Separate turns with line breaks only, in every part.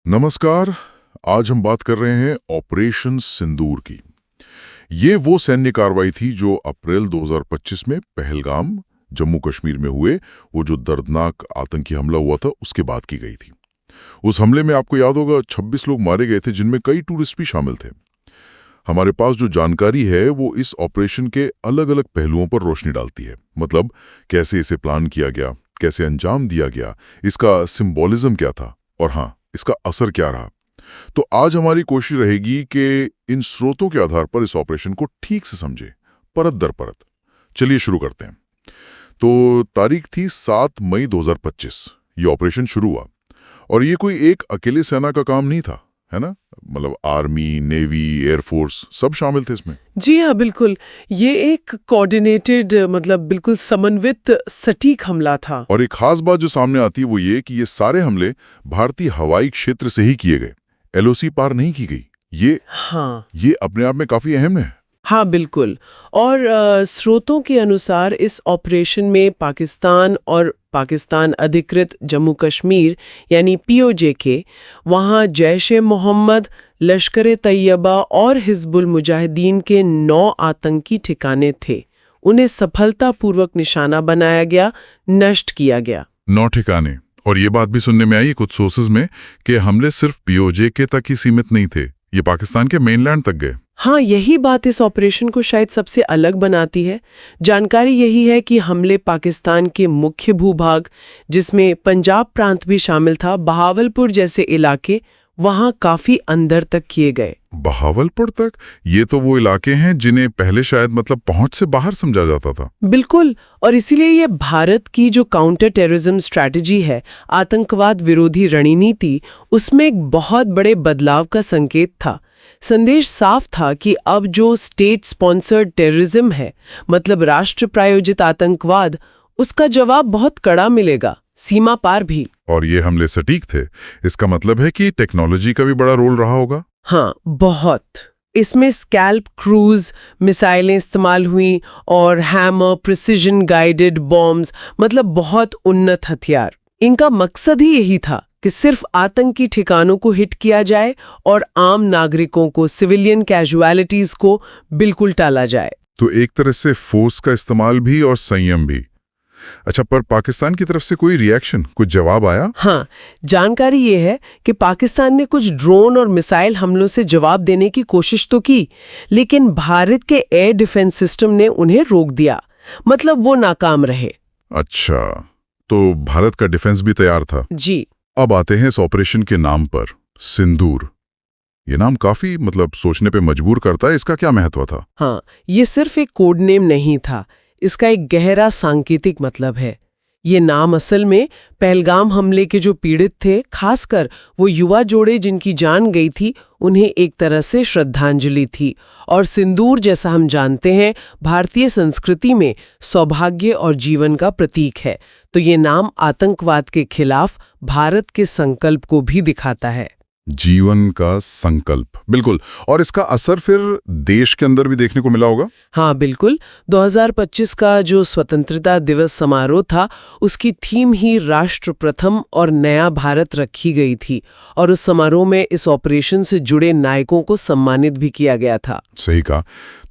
नमस्कार। आज हम बात कर रहे हैं ऑपरेशन सिंदूर की। ये वो सैन्य कार्रवाई थी जो अप्रैल 2025 में पहलगाम जम्मू कश्मीर में हुए वो जो दर्दनाक आतंकी हमला हुआ था उसके बाद की गई थी। उस हमले में आपको याद होगा 26 लोग मारे गए थे, जिनमें कई टूरिस्ट भी शामिल थे। हमारे पास जो जानकारी है वो इस ऑपरेशन के अलग अलग पहलुओं पर रोशनी डालती है। मतलब कैसे इसे प्लान किया गया, कैसे अंजाम दिया गया, इसका सिंबॉलिज्म क्या था और हाँ, इसका असर क्या रहा। तो आज हमारी कोशिश रहेगी कि इन स्रोतों के आधार पर इस ऑपरेशन को ठीक से समझे, परत दर परत। चलिए शुरू करते हैं। तो तारीख थी 7 मई 2025। ये ऑपरेशन शुरू हुआ और ये कोई एक अकेले सेना का काम नहीं था, है ना। मतलब आर्मी, नेवी, एयरफोर्स सब शामिल थे इसमें।
जी हाँ, बिल्कुल। ये एक कोऑर्डिनेटेड मतलब बिल्कुल समन्वित सटीक हमला था।
और एक खास बात जो सामने आती है वो ये कि ये सारे हमले भारतीय हवाई क्षेत्र से ही किए गए, एलओसी पार नहीं की गई। ये अपने आप में काफी अहम है।
हाँ, बिल्कुल। और स्रोतों के अनुसार इस ऑपरेशन में पाकिस्तान और पाकिस्तान अधिकृत जम्मू कश्मीर यानी पीओजे के वहाँ जैश-ए-मोहम्मद, लश्कर-ए-तैयबा और हिजबुल मुजाहिदीन के 9 आतंकी ठिकाने थे। उन्हें सफलतापूर्वक निशाना बनाया गया, नष्ट किया गया।
9 ठिकाने। और ये बात भी सुनने में आई कुछ सोर्सेज में कि हमले सिर्फ पीओजे के तक ही सीमित नहीं थे, ये पाकिस्तान के मेनलैंड तक गए।
हाँ, यही बात इस ऑपरेशन को शायद सबसे अलग बनाती है। जानकारी यही है कि हमले पाकिस्तान के मुख्य भूभाग, जिसमें पंजाब प्रांत भी शामिल था, बहावलपुर जैसे इलाके, वहाँ काफी अंदर तक किए गए।
बहावलपुर तक? ये तो वो इलाके हैं जिन्हें पहले शायद मतलब पहुंच से बाहर समझा जाता था।
बिल्कुल। और इसीलिए ये भारत की जो काउंटर टेररिज्म स्ट्रैटेजी है, आतंकवाद विरोधी रणनीति, उसमें एक बहुत बड़े बदलाव का संकेत था। संदेश साफ था कि अब जो स्टेट स्पॉन्सर्ड टेररिज्म है, मतलब राष्ट्र प्रायोजित आतंकवाद, उसका जवाब बहुत कड़ा मिलेगा, सीमा पार भी।
और ये हमले सटीक थे। इसका मतलब है कि टेक्नोलॉजी का भी बड़ा रोल रहा होगा।
हाँ, बहुत। इसमें स्कैल्प क्रूज मिसाइलें इस्तेमाल हुई और हैमर प्रिसिजन गाइडेड बॉम्ब्स, मतलब बहुत उन्नत हथियार। इनका मकसद ही यही था कि सिर्फ आतंकी ठिकानों को हिट किया जाए और आम नागरिकों को, सिविलियन कैजुअलिटीज को बिल्कुल टाला जाए।
तो एक तरह से फोर्स का इस्तेमाल भी और संयम भी। अच्छा, पर पाकिस्तान की तरफ से कोई रिएक्शन, कुछ जवाब आया?
हाँ, जानकारी ये है कि पाकिस्तान ने कुछ ड्रोन और मिसाइल हमलों से जवाब देने की कोशिश तो की, लेकिन भारत के एयर डिफेंस सिस्टम ने उन्हें रोक दिया। मतलब वो नाकाम रहे।
अच्छा, तो भारत का डिफेंस भी तैयार था।
जी।
अब आते हैं इस ऑपरेशन के नाम पर, सिंदूर। ये नाम काफी मतलब सोचने पे मजबूर करता है। इसका क्या महत्व था?
हाँ, ये सिर्फ एक कोड नेम नहीं था, इसका एक गहरा सांकेतिक मतलब है। ये नाम असल में पहलगाम हमले के जो पीड़ित थे, खासकर वो युवा जोड़े जिनकी जान गई थी, उन्हें एक तरह से श्रद्धांजलि थी। और सिंदूर, जैसा हम जानते हैं, भारतीय संस्कृति में सौभाग्य और जीवन का प्रतीक है। तो ये नाम आतंकवाद के खिलाफ भारत के संकल्प को भी दिखाता है।
जीवन का संकल्प, बिल्कुल। और इसका असर फिर देश के अंदर भी देखने को मिला होगा।
हाँ, बिल्कुल। 2025 का जो स्वतंत्रता दिवस समारोह था, उसकी थीम ही राष्ट्र प्रथम और नया भारत रखी गई थी। और उस समारोह में इस ऑपरेशन से जुड़े नायकों को सम्मानित भी किया गया था।
सही कहा।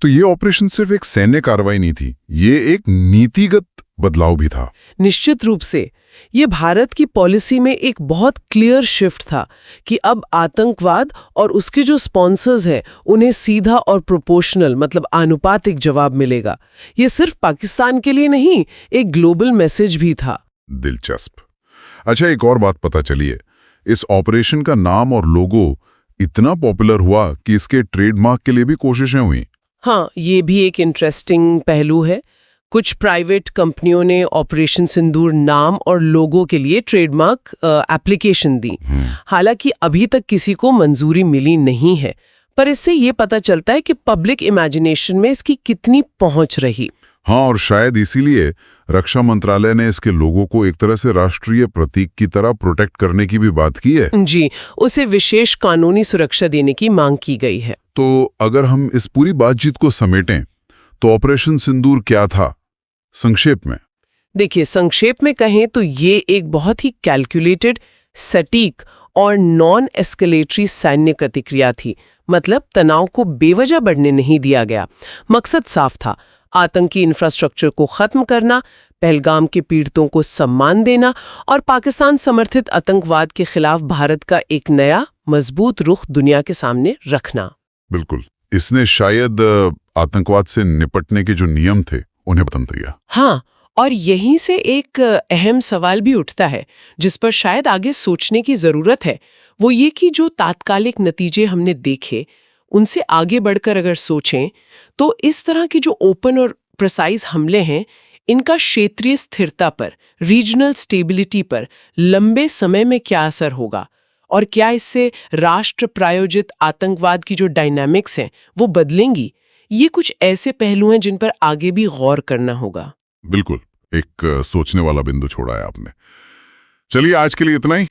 तो ये ऑपरेशन सिर्फ एक सैन्य कार्रवाई नहीं थी, ये एक नीतिगत बदलाव भी था।
निश्चित रूप से ये भारत की पॉलिसी में एक बहुत क्लियर शिफ्ट था कि अब आतंकवाद और उसके जो स्पॉन्सर्स हैं, उन्हें सीधा और प्रोपोर्शनल, मतलब आनुपातिक जवाब मिलेगा। ये सिर्फ पाकिस्तान के लिए नहीं, एक ग्लोबल मैसेज भी था।
दिलचस्प। अच्छा, एक और बात पता चली है। इस ऑपरेशन का नाम और लोगो इतना पॉपुलर हुआ कि इसके ट्रेडमार्क के लिए भी कोशिशें हुई।
हाँ, ये भी एक इंटरेस्टिंग पहलू है। कुछ प्राइवेट कंपनियों ने ऑपरेशन सिंदूर नाम और लोगो के लिए ट्रेडमार्क एप्लीकेशन दी। हालांकि अभी तक किसी को मंजूरी मिली नहीं है, पर इससे ये पता चलता है कि पब्लिक इमेजिनेशन में इसकी कितनी पहुंच रही।
हाँ, और शायद इसीलिए रक्षा मंत्रालय ने इसके लोगों को एक तरह से राष्ट्रीय प्रतीक की तरह प्रोटेक्ट करने की भी बात की है।
जी, उसे विशेष कानूनी सुरक्षा देने की मांग की गई है।
तो अगर हम इस पूरी बातचीत को समेटें तो ऑपरेशन सिंदूर क्या था, संक्षेप में?
देखिए, संक्षेप में कहें तो ये एक बहुत ही कैलकुलेटेड, सटीक और नॉन एस्केलेटरी सैन्य प्रतिक्रिया थी, मतलब तनाव को बेवजह बढ़ने नहीं दिया गया। मकसद साफ था, आतंकी इंफ्रास्ट्रक्चर को खत्म करना, पहलगाम के पीड़ितों को सम्मान देना और पाकिस्तान समर्थित आतंकवाद के खिलाफ भारत का एक नया मजबूत रुख दुनिया के सामने रखना।
बिल्कुल, इसने शायद आतंकवाद से निपटने के जो नियम थे उन्हें बदल दिया।
हाँ, और यहीं से एक अहम सवाल भी उठता है जिस पर शायद आगे सोचने की जरूरत है। वो ये कि जो तात्कालिक नतीजे हमने देखे उनसे आगे बढ़कर अगर सोचें तो इस तरह के जो ओपन और प्रिसाइज हमले हैं, इनका क्षेत्रीय स्थिरता पर, रीजनल स्टेबिलिटी पर लंबे समय में क्या असर होगा, और क्या इससे राष्ट्र प्रायोजित आतंकवाद की जो डायनामिक्स हैं वो बदलेंगी। ये कुछ ऐसे पहलू हैं जिन पर आगे भी गौर करना होगा।
बिल्कुल, एक सोचने वाला बिंदु छोड़ा है आपने। चलिए, आज के लिए इतना ही।